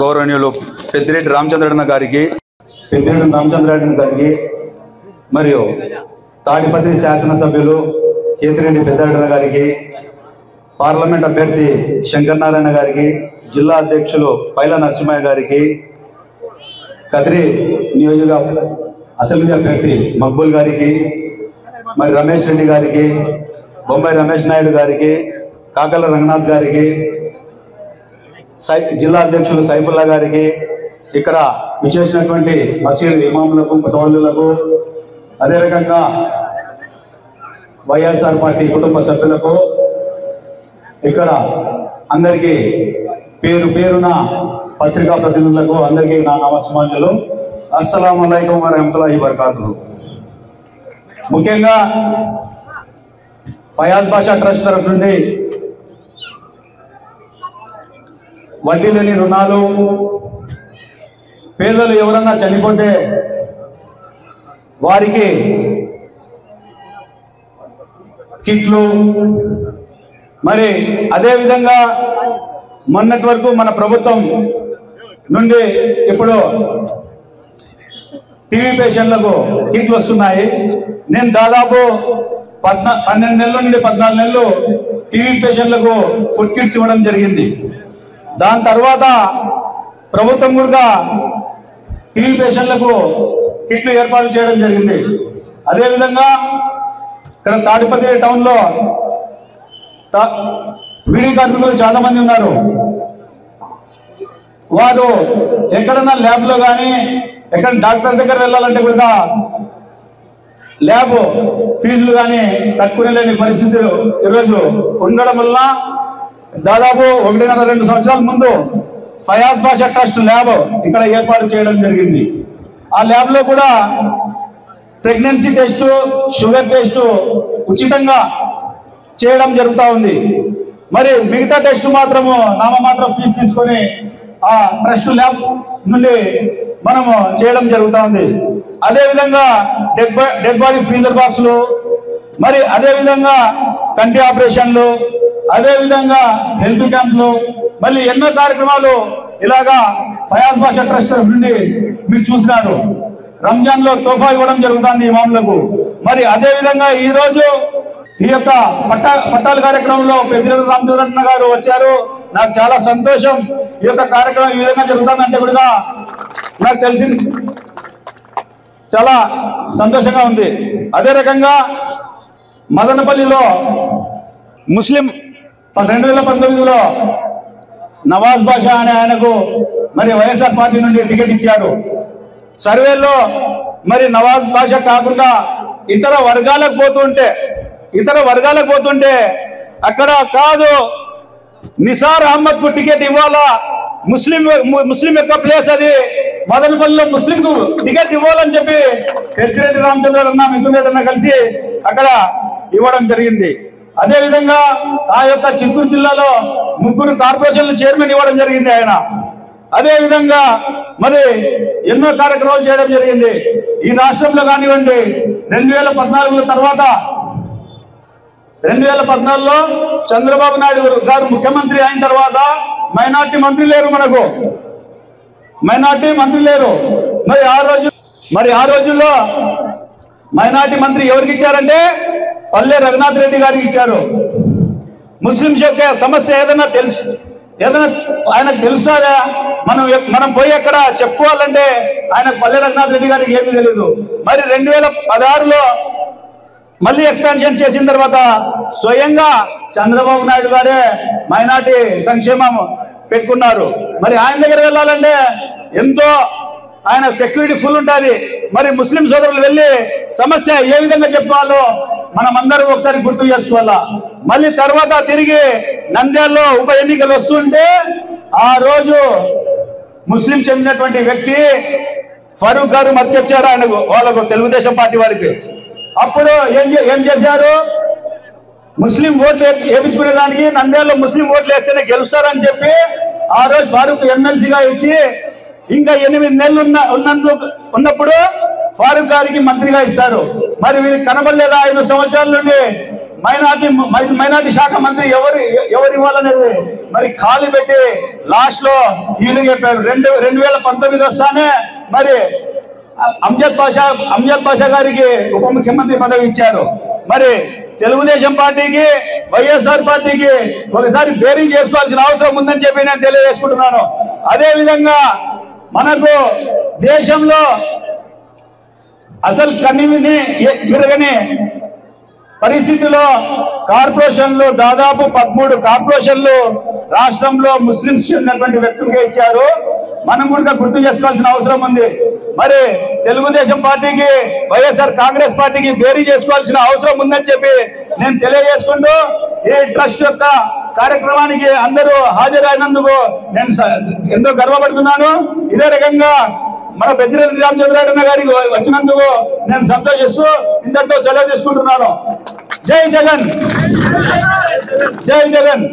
గౌరవనీయులు పెద్దిరెడ్డి రామచంద్రన్న గారికి మరియు తాడిపత్రి శాసనసభ్యులు కేతిరెడ్డి పెద్దారెడ్డి గారికి, పార్లమెంట్ అభ్యర్థి శంకర్ నారాయణ గారికి, జిల్లా అధ్యక్షులు పైల నరసింహయ్య గారికి, కదిరి నియోజక అసెంబ్లీ అభ్యర్థి మక్బూల్ గారికి, మరి రమేష్ రెడ్డి గారికి, బొంబాయి రమేష్ నాయుడు గారికి, కాకల రంగనాథ్ గారికి, జిల్లా అధ్యక్షులు సైఫుల్లా గారికి, ఇక్కడ విచ్చేసినటువంటి మసీదు ఇమాములకు, ముతవల్లులకు, అదే రకంగా వైఎస్ఆర్ పార్టీ కుటుంబ సభ్యులకు, ఇక్కడ అందరికీ పేరు పేరున పత్రికా ప్రతినిధులకు అందరికీ నా నమస్కారాలు. అస్సలాము అలైకుం వరహమతుల్లాహి వబరకాతుహు. ముఖ్యంగా ఫయాజ్ బాషా ట్రస్ట్ తరఫు నుండి వడ్డీ లేని రుణాలు, పేదలు ఎవరన్నా చనిపోతే వారికి కిట్లు, మరి అదేవిధంగా మొన్నటి వరకు మన ప్రభుత్వం నుండి ఇప్పుడు టీవీ పేషెంట్లకు కిట్లు వస్తున్నాయి. నేను దాదాపు 12 నెలల నుండి 14 నెలలు టీవీ పేషెంట్లకు ఫుడ్ కిట్స్ ఇవ్వడం జరిగింది. దాని తర్వాత ప్రభుత్వం కూడా టీవీ పేషెంట్లకు కిట్లు ఏర్పాటు చేయడం జరిగింది. అదేవిధంగా ఇక్కడ తాడిపత్రి టౌన్లో బీడీ కార్మికులు చాలా మంది ఉన్నారు. వారు ఎక్కడన్నా ల్యాబ్లో కానీ ఎక్కడ డాక్టర్ దగ్గర వెళ్ళాలంటే కూడా ల్యాబ్ ఫీజులు కానీ కట్టుకునేలేని పరిస్థితులు ఈరోజు ఉండడం వల్ల దాదాపు 1.5-2 సంవత్సరాల ముందు ఫయాజ్ బాషా ట్రస్ట్ ల్యాబ్ ఇక్కడ ఏర్పాటు చేయడం జరిగింది. ఆ ల్యాబ్లో కూడా ప్రెగ్నెన్సీ టెస్ట్, షుగర్ టెస్ట్ ఉచితంగా చేయడం జరుగుతూ ఉంది. మరి మిగతా టెస్ట్ మాత్రము నామమాత్రం ఫీజు తీసుకొని ఆ ట్రస్ట్ ల్యాబ్ నుండి మనము చేయడం జరుగుతూ ఉంది. అదేవిధంగా డెడ్ బాడీ ఫ్రీజర్ బాక్సులు, మరి అదేవిధంగా కంటి ఆపరేషన్లు, అదేవిధంగా హెల్త్ క్యాంపులు, మళ్ళీ ఎన్నో కార్యక్రమాలు ఇలాగా ఫయాజ్ బాషా ట్రస్ట్ నుండి మీరు చూసినారు. రంజాన్ లో తోఫా ఇవ్వడం జరుగుతుంది ఇమాములకు. మరి అదేవిధంగా ఈ రోజు ఈ యొక్క పట్టాల కార్యక్రమంలో పెద్దిరెడ్డి రామచంద్రన్న గారు వచ్చారు. నాకు చాలా సంతోషం. ఈ యొక్క కార్యక్రమం ఈ విధంగా జరుగుతుందంటే కూడా నాకు తెలిసింది, చాలా సంతోషంగా ఉంది. అదే రకంగా మదనపల్లిలో ముస్లిం 2019లో నవాజ్ బాషా అనే ఆయనకు మరి వైఎస్ఆర్ పార్టీ నుండి టికెట్ ఇచ్చారు. సర్వేలో మరి నవాజ్ బాషా కాకుండా ఇతర వర్గాలకు పోతుంటే అక్కడ కాదు, నిసార్ అహ్మద్ కు టికెట్ ఇవ్వాలా, ముస్లిం యొక్క ప్లేస్ అది, మదనపల్లిలో ముస్లిం కు టికెట్ ఇవ్వాలని చెప్పి పెద్దిరెడ్డి రామచంద్రన్న మిత్రులేదన్న కలిసి అక్కడ ఇవ్వడం జరిగింది. అదేవిధంగా ఆ యొక్క చిత్తూరు జిల్లాలో 3 కార్పొరేషన్ల చైర్మన్ ఇవ్వడం జరిగింది ఆయన. అదేవిధంగా మరి ఎన్నో కార్యక్రమాలు చేయడం జరిగింది. ఈ రాష్ట్రంలో కానివ్వండి 2014 తర్వాత 2014లో చంద్రబాబు నాయుడు గారు ముఖ్యమంత్రి అయిన తర్వాత మైనార్టీ మంత్రి లేరు, మనకు మైనార్టీ మంత్రి లేరు. మరి ఆ రోజుల్లో మైనార్టీ మంత్రి ఎవరికి ఇచ్చారంటే పల్లె రఘునాథ్ రెడ్డి గారికి ఇచ్చారు. ముస్లింస్ యొక్క సమస్య ఏదైనా ఆయనకు తెలుస్తుందా? మనం పోయి అక్కడ చెప్పుకోవాలంటే ఆయనకు పల్లె రఘునాథ్ రెడ్డి గారికి ఏమీ తెలియదు. మరి 2016లో మళ్ళీ ఎక్స్పాన్షన్ చేసిన తర్వాత స్వయంగా చంద్రబాబు నాయుడు గారే మైనార్టీ సంక్షేమం పెట్టుకున్నారు. మరి ఆయన దగ్గర వెళ్ళాలంటే ఎంతో ఆయన సెక్యూరిటీ ఫుల్ ఉంటుంది. మరి ముస్లిం సోదరులు వెళ్ళి సమస్య ఏ విధంగా చెప్పాలో మనం అందరూ ఒకసారి గుర్తు చేసుకోవాలా. మళ్ళీ తర్వాత తిరిగి నంద్యాలలో ఉప ఎన్నికలు వస్తుంటే ఆ రోజు ముస్లిం చెందినటువంటి వ్యక్తి ఫరూక్ గారు మద్దతిచ్చారు ఆయనకు, వాళ్ళకు తెలుగుదేశం పార్టీ వారికి. అప్పుడు ఏం చేశారు, ముస్లిం ఓట్లు వేయించుకునే దానికి నంద్యాలలో ముస్లిం ఓట్లు వేస్తేనే గెలుస్తారని చెప్పి ఆ రోజు ఫారూక్ ఎమ్మెల్సీగా ఇచ్చి ఇంకా 8 నెలలు ఉన్నప్పుడు ఫారూక్ గారికి మంత్రిగా ఇస్తారు. మరి వీరికి కనబడలేదా 5 సంవత్సరాల నుండి మైనార్టీ శాఖ మంత్రి ఎవరు ఇవ్వాలనేది మరి ఖాళీ పెట్టి లాస్ట్ లో ఈ విధంగా చెప్పారు. 2019 వస్తానే మరి అంజద్ బాషా గారికి ఉప ముఖ్యమంత్రి పదవి ఇచ్చారు. మరి తెలుగుదేశం పార్టీకి వైఎస్ఆర్ పార్టీకి ఒకసారి బేరింగ్ చేసుకోవాల్సిన అవసరం ఉందని చెప్పి నేను తెలియజేసుకుంటున్నాను. అదే విధంగా మనకు దేశంలో అసలు కనివిని విరగని పరిస్థితిలో కార్పొరేషన్లు దాదాపు 13 కార్పొరేషన్లు రాష్ట్రంలో ముస్లింస్ చెందినటువంటి వ్యక్తులుగా ఇచ్చారు. మనం కూడా గుర్తు చేసుకోవాల్సిన అవసరం ఉంది. మరి తెలుగుదేశం పార్టీకి వైఎస్ఆర్ కాంగ్రెస్ పార్టీకి బేరీ చేసుకోవాల్సిన అవసరం ఉందని చెప్పి నేను తెలియజేసుకుంటూ ఈ ట్రస్ట్ యొక్క కార్యక్రమానికి అందరూ హాజరైనందుకు నేను ఎంతో గర్వపడుతున్నాను. ఇదే రకంగా మన పెద్దిరెడ్డి రామచంద్రారెడ్డి గారికి వచ్చినందుకు నేను సంతోషిస్తూ ఇంతటితో సెలవు తీసుకుంటున్నాను. జై జగన్, జై జగన్.